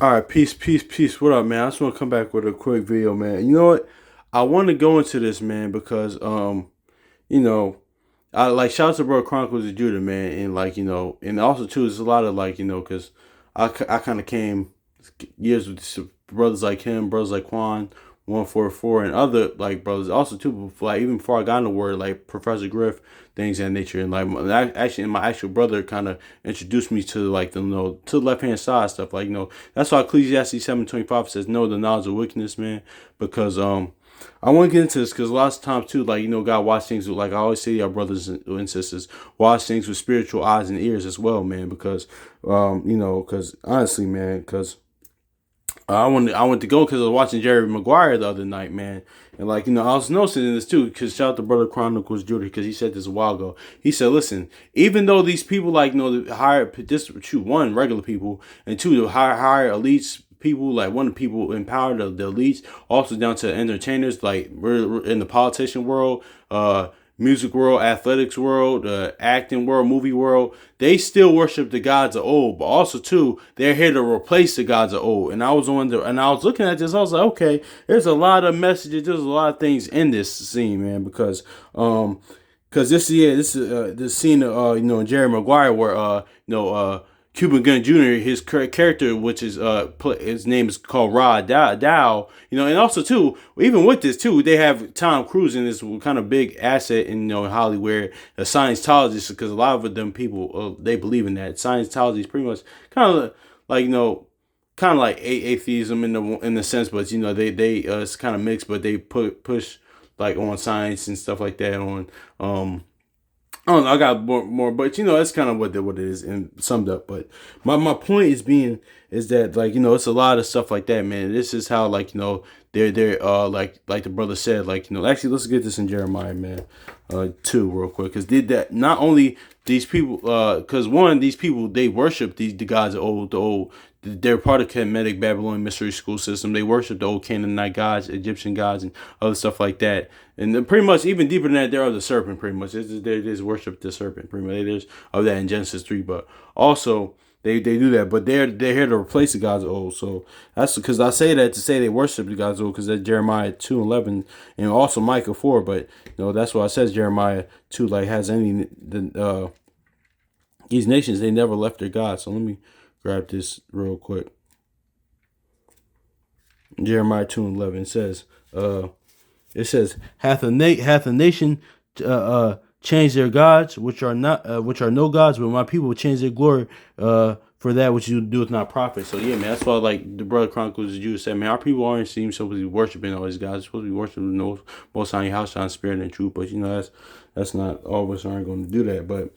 All right, peace, peace, peace. What up, man? I just want to come back with a quick video, man. You know what? I want to go into this, man, because you know, I like shout out to bro Chronicles of Judah, man, and like and also too, there's a lot of because I kind of came years with brothers like him, brothers like Quan, 144, and other like brothers. Also too, before, like even before I got in the word, like Professor Griff, things of that nature, and like my actual brother kind of introduced me to like the to the left hand side stuff. That's why Ecclesiastes 7:25 says, "Know the knowledge of wickedness, man," because I want to get into this because a lot of times too, God watch things with, like I always say to our brothers and sisters, watch things with spiritual eyes and ears as well, man. Because because honestly, man, because I went to go because I was watching Jerry Maguire the other night, man, and I was noticing this too. Because shout out to Brother Chronicles Judah because he said this a while ago. He said, "Listen, even though these people the higher this one regular people and two the higher elites." People like one of the people in power, the elites, also down to entertainers, like we're in the politician world, music world, athletics world, acting world, movie world, they still worship the gods of old, but also too, they're here to replace the gods of old. And I was looking at this, I was like, okay, there's a lot of messages, there's a lot of things in this scene, man, because this is this scene in Jerry Maguire where Cuban Gun Jr. His character, which is his name is called Rod Dow. And also too, even with this too, they have Tom Cruise in this kind of big asset in Hollywood, a Scientologist, because a lot of them people they believe in that Scientology is pretty much kind of like kind of like atheism in the sense, but they it's kind of mixed, but they push like on science and stuff like that on I don't know. I got more, but that's kind of what it is and summed up. But my point is that it's a lot of stuff like that, man. This is how they're like the brother said actually let's get this in Jeremiah, man, 2 real quick, because did that not only these people because one these people they worship the gods of the old. They're part of Kemetic Babylonian mystery school system. They worship the old Canaanite gods, Egyptian gods, and other stuff like that. And then pretty much even deeper than that, they're of the serpent. Pretty much, they just worship the serpent. Pretty much, there's of that in Genesis 3. But also they do that, but they're here to replace the gods of old. So that's because I say that to say they worship the gods of old, because that's Jeremiah 2:11 and also Micah 4. But that's why it says Jeremiah 2 has any these nations they never left their God. So let me grab this real quick. Jeremiah 2:11 says, it says, hath a nation changed their gods, which are no gods, but my people will change their glory for that which you do with not profit. So yeah, man, that's why the brother Chronicles of Judah said, man, our people aren't supposed to be worshiping all these gods. They're supposed to be worshiping the most high house on spirit and truth. But that's not all of us aren't going to do that. But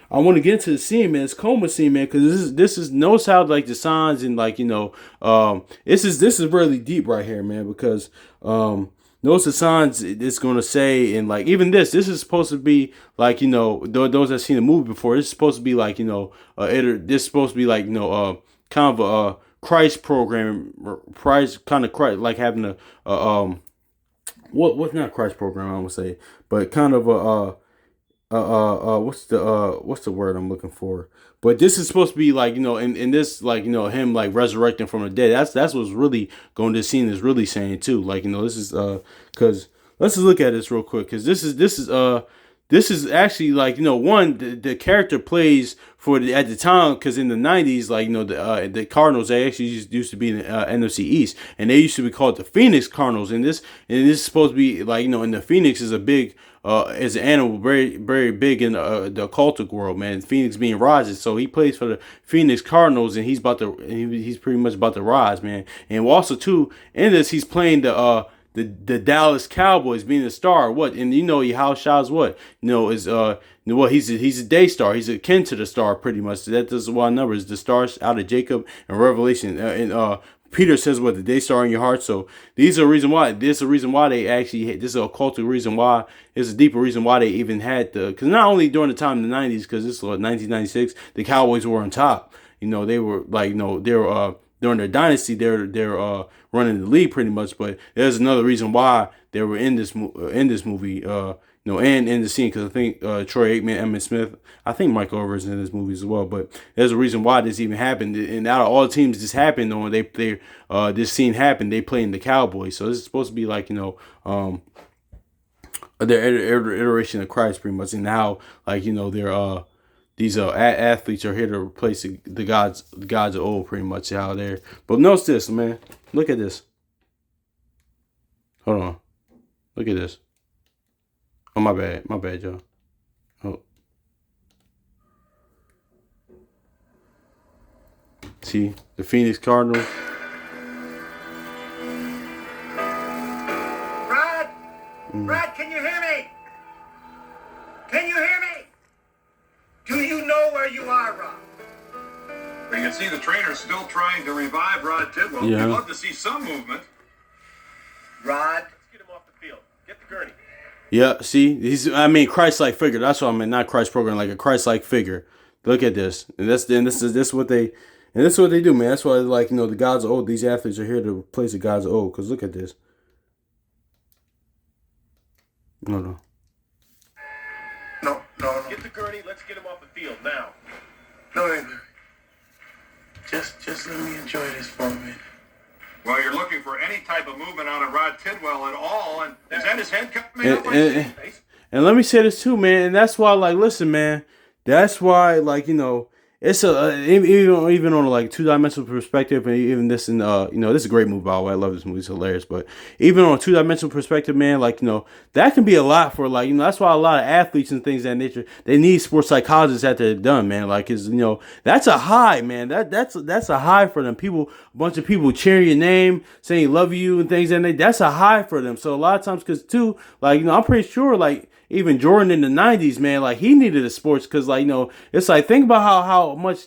I want to get into the scene, man. It's coma scene, man, because this is notice how the signs and this is really deep right here, man, because notice the signs it's gonna say, and even this is supposed to be those that seen the movie before. This is supposed to be this is supposed to be kind of a Christ program, Christ kind of Christ having what's not Christ program I would say, but kind of a what's the word I'm looking for? But this is supposed to be in this him resurrecting from the dead. That's what's really going to scene is really saying too. This is because let's just look at this real quick, because this is actually one the character plays for at the time, because in the 90s the Cardinals, they actually used to be in the NFC East, and they used to be called the Phoenix Cardinals, and this is supposed to be and the Phoenix is a big is an animal very very big in the occultic world, man. Phoenix being rises, so he plays for the Phoenix Cardinals, and he's pretty much about to rise, man. And also too in this he's playing the Dallas Cowboys, being a star. What and how Shaw's what is he's a day star. He's akin to the star pretty much. That is why numbers the stars out of Jacob and Revelation and Peter says what the day star in your heart. So these are a reason why. This is a reason why they actually. This is a occultic reason why. It's a deeper reason why they even had because not only during the time in the 90s, because this was 1996, the Cowboys were on top. They were they were during their dynasty, they're running the league pretty much. But there's another reason why they were in this movie. No, and in the scene, because I think Troy Aikman, Emmitt Smith, I think Michael Irvin is in this movie as well. But there's a reason why this even happened, and out of all the teams this happened on, this scene happened. They playing the Cowboys, so this is supposed to be like their iteration of Christ, pretty much, and how like they're these athletes are here to replace the gods of old, pretty much how they're. But notice this, man. Look at this. Hold on. Look at this. Oh, my bad, y'all. Oh, see the Phoenix Cardinals. Brad, can you hear me? Can you hear me? Do you know where you are, Rod? We can see the trainer still trying to revive Rod Tidwell. Yeah. We'd love to see some movement. Rod, let's get him off the field. Get the gurney. Yeah, see, Christ-like figure. That's what I meant, not Christ program, like a Christ-like figure. Look at this, and this is what they do, man. That's why, like the gods of old. These athletes are here to replace the gods of old. Cause look at this. No. No. Get the gurney. Let's get him off the field now. No. Just let me enjoy this for a minute. Well, you're looking for any type of movement out of Rod Tidwell at all, and is that his head coming up? And let me say this too, man. And that's why, like, listen, man. That's why, like, it's even on a like 2-dimensional perspective, and even this, and this is a great movie, by the way. I love this movie; it's hilarious. But even on a 2-dimensional perspective, man, like that can be a lot for like that's why a lot of athletes and things of that nature, they need sports psychologists after they're done, man. Like, is that's a high, man. That's a high for them. People, a bunch of people cheering your name, saying love you and things, and that's a high for them. So a lot of times, because too, like I'm pretty sure, like. Even Jordan in the 90s, man, like he needed a sports because, like, it's like think about how much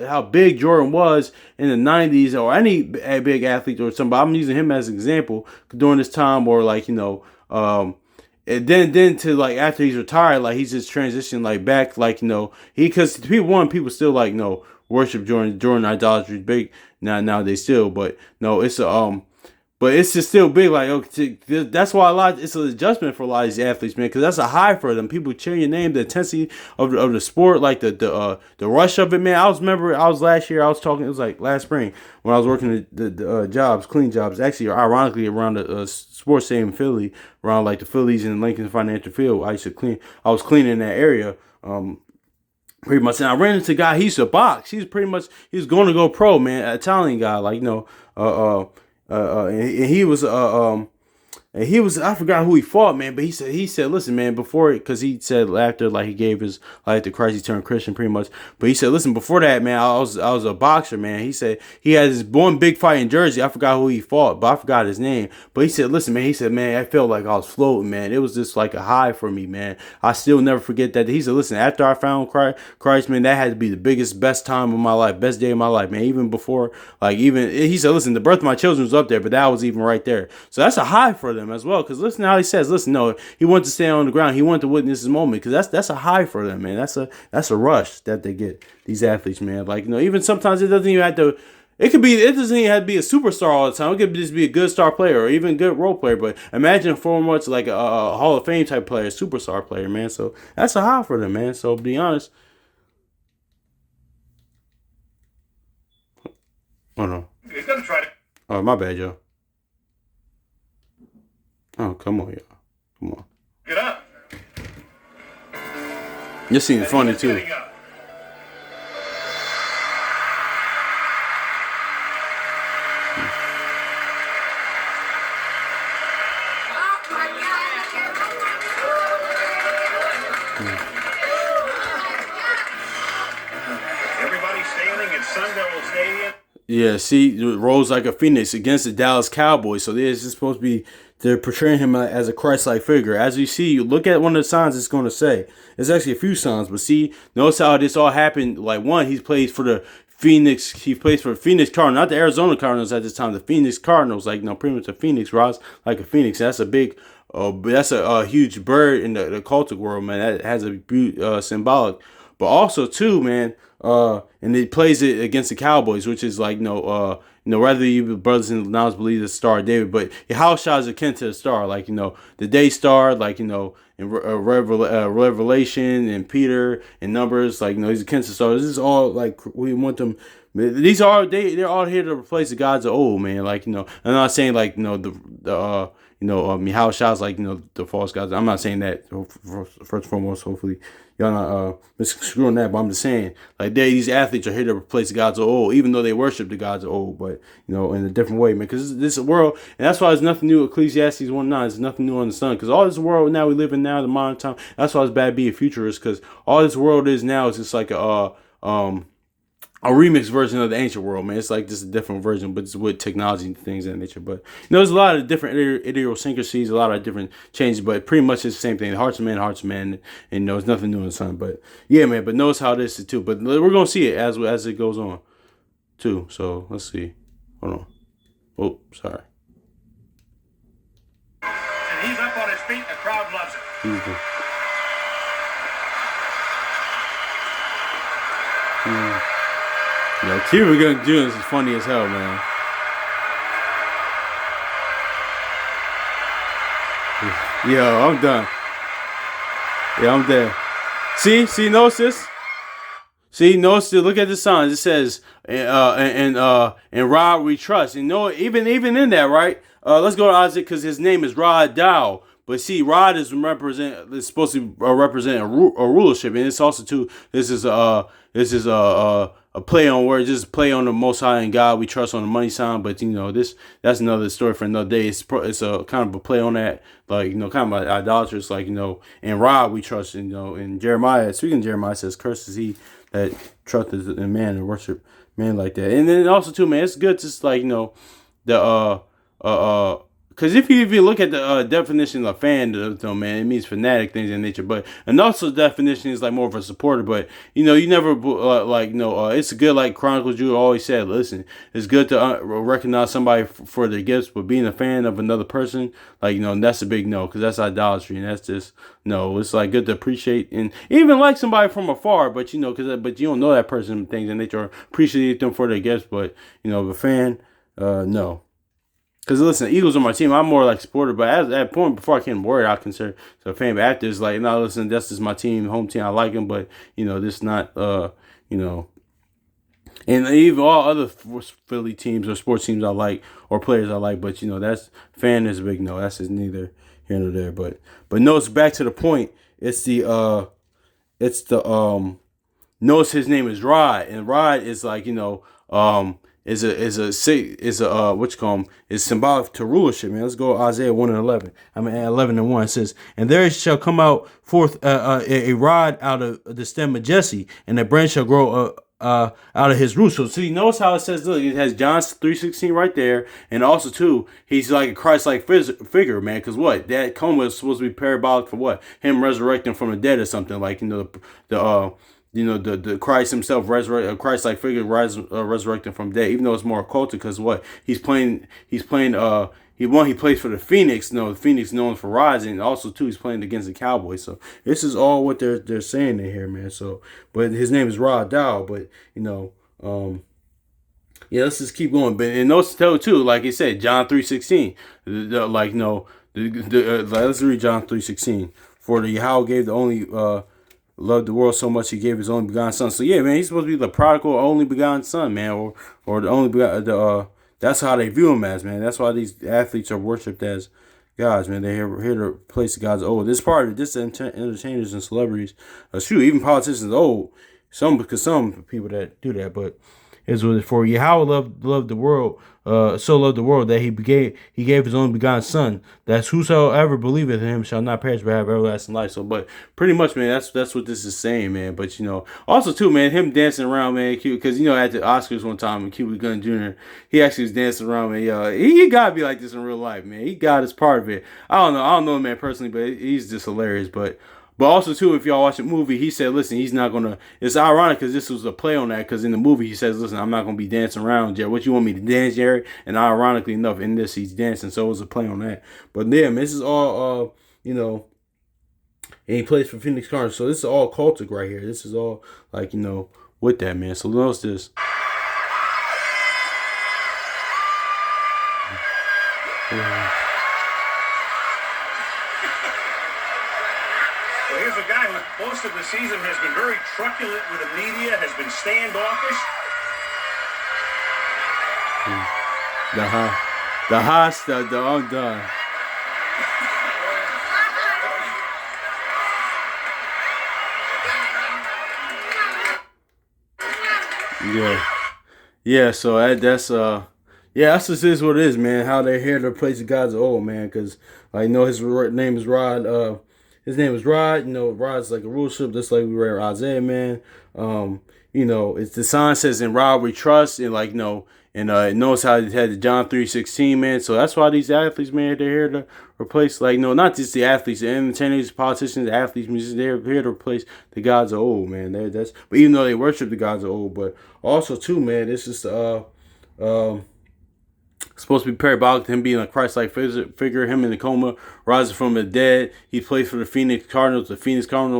how big Jordan was in the 90s, or any big athlete or somebody. I'm using him as an example during this time, or like and then to like after he's retired, like he's just transitioned like back, like because people still like worship Jordan idolatry is big nowadays still, but no, it's a But it's just still big. Like, okay, that's why it's an adjustment for a lot of these athletes, man, because that's a high for them. People cheering your name, the intensity of the sport, like the rush of it, man. I was last year, it was like last spring when I was working the jobs, clean jobs. Actually, ironically, around the sports stadium in Philly, around like the Phillies and Lincoln Financial Field. I was cleaning that area. Pretty much, and I ran into a guy. He used to box. He was going to go pro, man. An Italian guy, like and he was, I forgot who he fought, man, but he said, listen, man, before, because he said after, like, he gave his life to Christ, he turned Christian pretty much, but he said, listen, before that, man, I was a boxer, man. He said he had this one big fight in Jersey. I forgot who he fought, but I forgot his name. But he said, listen, man, I felt like I was floating, man. It was just like a high for me, man. I still never forget that. He said, listen, after I found Christ, man, that had to be the best time of my life, best day of my life, man. Even before, he said, listen, the birth of my children was up there, but that was even right there. So that's a high for them as well, because listen to how he says, listen, no, he wanted to stay on the ground. He wanted to witness his moment, because that's a high for them, man. That's a rush that they get, these athletes, man. Like, even sometimes it doesn't even have to, it doesn't even have to be a superstar all the time. It could just be a good star player or even a good role player. But imagine for much like a Hall of Fame type player, superstar player, man. So that's a high for them, man. So to be honest, oh no, He's gonna try to. Oh, my bad, Joe. Oh, come on, y'all. Come on. Get up. You're seeing funny too. Getting up. Everybody standing at Sun Devil Stadium. Yeah, see, rose like a phoenix against the Dallas Cowboys. So this is supposed to be, they're portraying him as a Christ-like figure. As you see, you look at one of the signs it's going to say. There's actually a few signs, but see, notice how this all happened. Like, one, he plays for the Phoenix Cardinals, not the Arizona Cardinals at this time, the Phoenix Cardinals, like, pretty much a phoenix, rise like a phoenix. That's a big, that's a huge bird in the cultic world, man. That has a symbolic. But also, too, man, and it plays it against the Cowboys, which is like, rather you brothers and now believe the Star of David, but your house shot is akin to the star, like, the day star, like, Revelation and Peter and Numbers. Like, he's against the stars. This is all like we want them. These are they're all here to replace the gods of old, man. Like, I'm not saying like Michal Shah's like the false gods. I'm not saying that. First and foremost, hopefully y'all not misconstruing that. But I'm just saying like these athletes are here to replace the gods of old, even though they worship the gods of old, but in a different way, man. Because this world, and that's why there's nothing new. Ecclesiastes 1:9. There's nothing new on the sun. Because all this world now we live in now, the modern time. That's why it's bad being a futurist. Because all this world is now is just like a remix version of the ancient world, man. It's like just a different version, but it's with technology and things of that nature. But there's a lot of different idiosyncrasies, a lot of different changes, but pretty much it's the same thing. The hearts of man, and there's nothing new in the sun. But yeah, man. But notice how this is too. But we're gonna see it as it goes on, too. So let's see. Hold on. Oh, sorry. And he's up on his feet. The crowd loves it. Yo, Cuba Gooding Jr. is funny as hell, man. Yo, I'm done. Yeah, I'm there. See, notice this? See, notice this. Look at the signs. It says, and Rod we trust. And even in that, right? Let's go to Isaac because his name is Rod Dow. But see, Rod is supposed to represent a rulership, and it's also too. This is a play on words, just play on the Most High and God we trust on the money sign. But that's another story for another day. It's a kind of a play on that, like kind of like idolatrous, like and Rod we trust. In Jeremiah, speaking of Jeremiah, it says, "Cursed is he that trusteth in man and worship man like that." And then also too, man, it's good just like because if you look at the definition of fan, though, man, it means fanatic, things in nature. But and also the definition is like more of a supporter. But you never it's good. Like Chronicles Jude always said, listen, it's good to recognize somebody for their gifts, but being a fan of another person, like that's a big no, because that's idolatry, and that's just no. It's like good to appreciate and even like somebody from afar, but but you don't know that person, things in nature, or appreciate them for their gifts, but the fan, no. Because listen, the Eagles are my team. I'm more like supporter, but at that point, before I came worried, I consider a fan. But after it's like, no, listen, that's just my team, home team. I like them, but this not, and even all other Philly teams or sports teams I like or players I like, but that's fan is a big no. That's just neither here nor there. But no, it's back to the point. Notice his name is Rod, and Rod is like is symbolic to rulership, man. Let's go Isaiah 1:11. 11:1 it says, "And there shall come out forth a rod out of the stem of Jesse, and a branch shall grow out of his roots." So see, notice how it says, look, it has John 3:16 right there, and also too, he's like a Christ-like figure, man. Because what that coma is supposed to be parabolic for what him resurrecting from the dead or something, like the Christ himself, Christ-like figure resurrecting from dead, even though it's more occultic, because what he plays for the Phoenix. The Phoenix known for rising, and also too he's playing against the Cowboys. So this is all what they're saying in here, man. So, but his name is Rod Dow. But yeah, let's just keep going. But and notice too, like he said, John 3:16. Let's read John 3:16. For the Yahweh gave the only loved the world so much he gave his only begotten son. So yeah, man, he's supposed to be the prodigal only begotten son, man, or the only begotten. That's how they view him as, man. That's why these athletes are worshipped as gods, man. They're here to replace the gods of old. This part of it, this entertainers and celebrities, even politicians, because some people that do that, but is for Yahweh loved the world, so loved the world that he gave his only begotten son, that whosoever believeth in him shall not perish but have everlasting life. So, but pretty much, man, that's what this is saying, man. But also too, man, him dancing around, man, cute, because at the Oscars one time, Cuba Gooding Jr., he actually was dancing around, man. He gotta be like this in real life, man. He got his part of it. I don't know him, man, personally, but he's just hilarious. But also, too, if y'all watch the movie, he said, listen, he's not going to... It's ironic because this was a play on that, because in the movie, he says, listen, I'm not going to be dancing around, Jerry. What, you want me to dance, Jerry? And ironically enough, in this, he's dancing, so it was a play on that. But yeah, man, this is all, and he plays for Phoenix Cardinals, so this is all cultic right here. This is all, like, with that, man. So notice this. is a guy who most of the season has been very truculent with the media, has been standoffish. The high stuff, the undone. Yeah. Yeah, so that's just is what it is, man. How they're here to replace the gods of old, man. Because I know his name is Rod. His name is Rod. You know, Rod's like a rulership, just like we read Isaiah, man. You know, it's the sign says in Rod we trust, and like and it knows how it had the John 3:16, man. So that's why these athletes, man, they're here to replace, like, no, not just the athletes, the entertainers, politicians, the athletes, musicians. They're here to replace the gods of old, man. But even though they worship the gods of old, but also too, man, this is supposed to be parabolic to him being a Christ-like figure, him in the coma, rising from the dead. He played for the Phoenix Cardinals,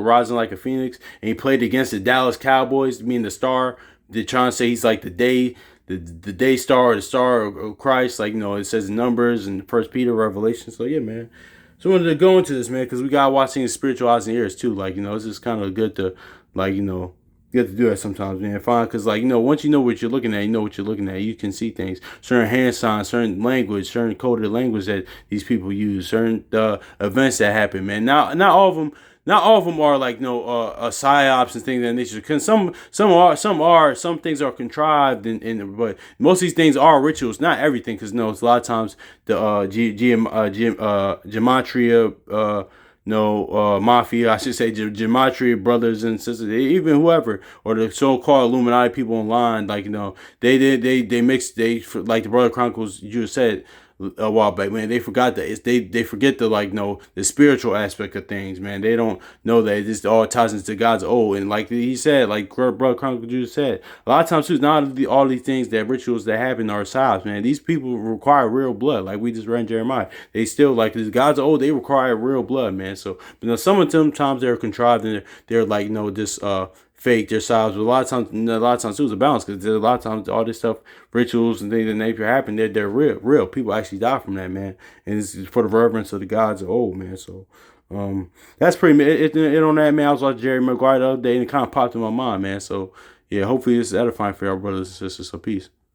rising like a phoenix, and he played against the Dallas Cowboys, being the star. They're trying to say he's like the day star, or the star of Christ, like, it says in Numbers and First Peter, Revelation. So yeah, man. So I wanted to go into this, man, because we got watching spiritual eyes and ears too. Like, it's just kind of good to, like, you have to do that sometimes, man. Fine, because, like, once you know what you're looking at, you know what you're looking at. You can see things, certain hand signs, certain language, certain coded language that these people use, certain events that happen, man. Now, not all of them are like psyops and things of that nature. Because some things are contrived, but most of these things are rituals. Not everything, because it's a lot of times the gematria. Mafia, I should say, gematria brothers and sisters, even whoever, or the so-called Illuminati people online, like, they mix, like the Brother Chronicles you said a while back, man. They forgot that they forget the, like, the spiritual aspect of things, man. They don't know that this all ties into God's old, and like he said, like Brother Chronicles just said, a lot of times too, not all these things, that rituals that happen are sides, man. These people require real blood, like we just read in Jeremiah. They still, like, the God's old, they require real blood, man. So, but some of them times they're contrived, and they're like, just fake their sides, but a lot of times too, it's a balance, because a lot of times all this stuff, rituals and things that nature happen, they're real. People actually die from that, man, and it's for the reverence of the gods of old, man. So that's pretty it on that, man. I was watching Jerry Maguire the other day, and it kind of popped in my mind, man. So yeah, hopefully it's edifying for y'all brothers and sisters. So peace.